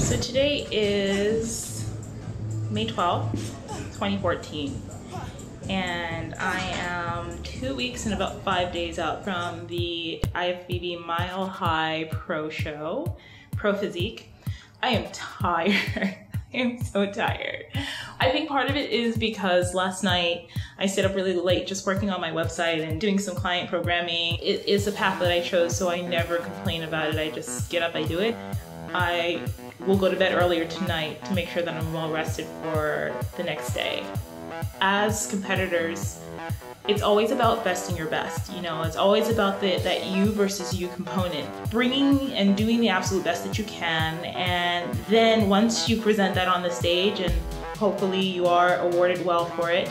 So today is May 12th, 2014, and I am 2 weeks and about 5 days out from the IFBB Mile High Pro Show, Pro Physique. I am tired. I am so tired. I think part of it is because last night I stayed up really late just working on my website and doing some client programming. It is the path that I chose, so I never complain about it. I just get up, I do it. I will go to bed earlier tonight to make sure that I'm well rested for the next day. As competitors, it's always about besting your best. You know, it's always about that you versus you component. Bringing and doing the absolute best that you can, and then once you present that on the stage, and hopefully you are awarded well for it,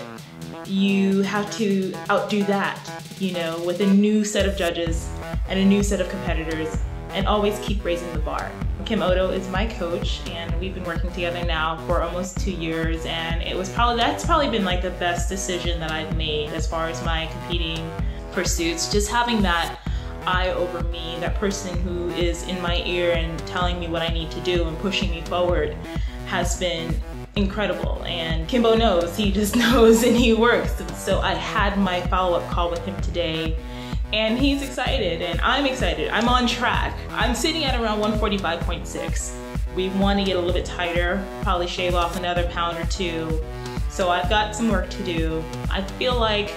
you have to outdo that, you know, with a new set of judges and a new set of competitors, and always keep raising the bar. Kim Odo is my coach, and we've been working together now for almost 2 years, and that's probably been like the best decision that I've made as far as my competing pursuits. Just having that eye over me, that person who is in my ear and telling me what I need to do and pushing me forward, has been incredible. And Kimbo knows, he just knows and he works. So I had my follow-up call with him today, and he's excited and I'm excited. I'm on track. I'm sitting at around 145.6. We want to get a little bit tighter, probably shave off another pound or two. So I've got some work to do. I feel like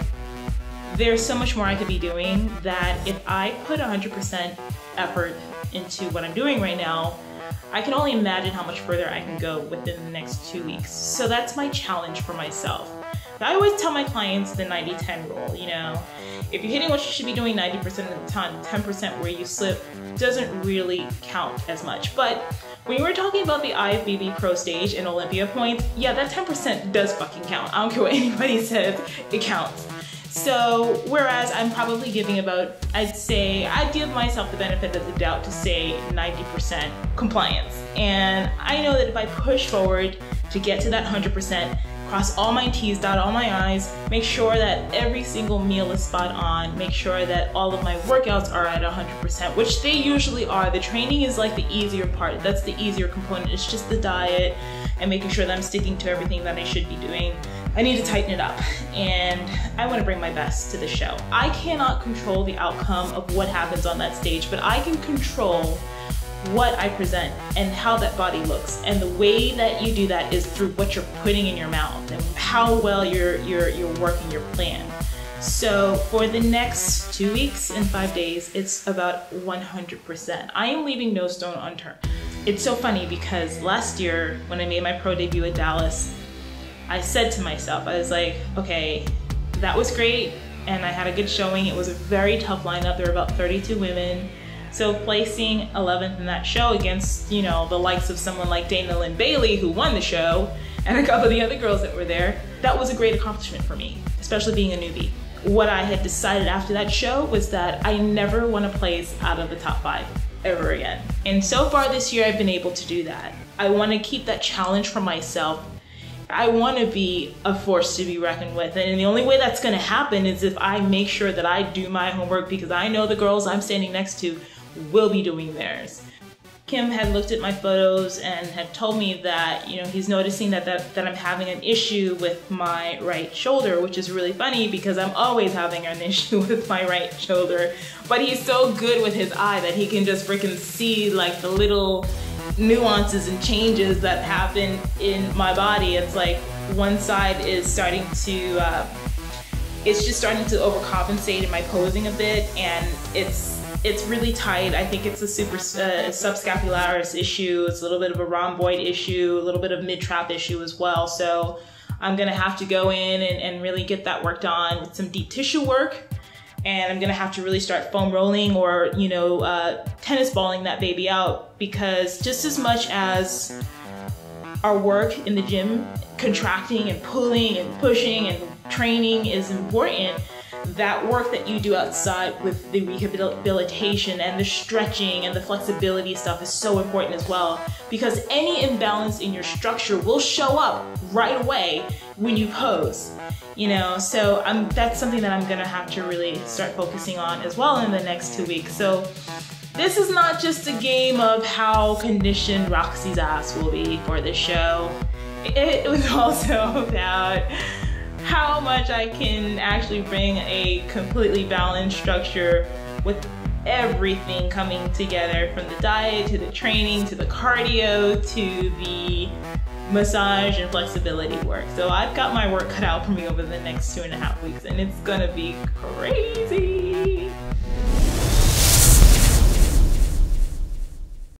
there's so much more I could be doing, that if I put 100% effort into what I'm doing right now, I can only imagine how much further I can go within the next 2 weeks. So that's my challenge for myself. I always tell my clients the 90-10 rule, you know. If you're hitting what you should be doing 90% of the time, 10% where you slip doesn't really count as much. But when we're talking about the IFBB Pro stage and Olympia points, yeah, that 10% does fucking count. I don't care what anybody says, it counts. So, whereas I'm probably giving about, I'd give myself the benefit of the doubt to say 90% compliance. And I know that if I push forward to get to that 100%, cross all my T's, dot all my I's, make sure that every single meal is spot on, make sure that all of my workouts are at 100%, which they usually are. The training is like the easier part. That's the easier component. It's just the diet and making sure that I'm sticking to everything that I should be doing. I need to tighten it up, and I want to bring my best to the show. I cannot control the outcome of what happens on that stage, but I can control what I present and how that body looks. And the way that you do that is through what you're putting in your mouth and how well you're working your plan. So for the next 2 weeks and 5 days, it's about 100%. I am leaving no stone unturned. It's so funny because last year when I made my pro debut at Dallas, I said to myself, I was like, okay, that was great and I had a good showing. It was a very tough lineup. There were about 32 women. So placing 11th in that show against, you know, the likes of someone like Dana Lynn Bailey, who won the show, and a couple of the other girls that were there, that was a great accomplishment for me, especially being a newbie. What I had decided after that show was that I never want to place out of the top 5 ever again. And so far this year, I've been able to do that. I want to keep that challenge for myself. I want to be a force to be reckoned with, and the only way that's going to happen is if I make sure that I do my homework, because I know the girls I'm standing next to will be doing theirs. Kim had looked at my photos and had told me that, you know, he's noticing that I'm having an issue with my right shoulder, which is really funny because I'm always having an issue with my right shoulder. But he's so good with his eye that he can just freaking see like the little nuances and changes that happen in my body. It's like one side is starting to, it's just starting to overcompensate in my posing a bit, and it's really tight. I think it's a subscapularis issue. It's a little bit of a rhomboid issue, a little bit of mid-trap issue as well. So I'm gonna have to go in and really get that worked on with some deep tissue work. And I'm gonna have to really start foam rolling or, you know, tennis balling that baby out, because just as much as our work in the gym, contracting and pulling and pushing and training is important, that work that you do outside with the rehabilitation and the stretching and the flexibility stuff is so important as well, because any imbalance in your structure will show up right away when you pose, you know. So that's something that I'm gonna have to really start focusing on as well in the next 2 weeks. So this is not just a game of how conditioned Roxie's ass will be for the show. It was also about how much I can actually bring a completely balanced structure with everything coming together, from the diet to the training to the cardio to the massage and flexibility work. So I've got my work cut out for me over the next 2.5 weeks, and it's gonna be crazy.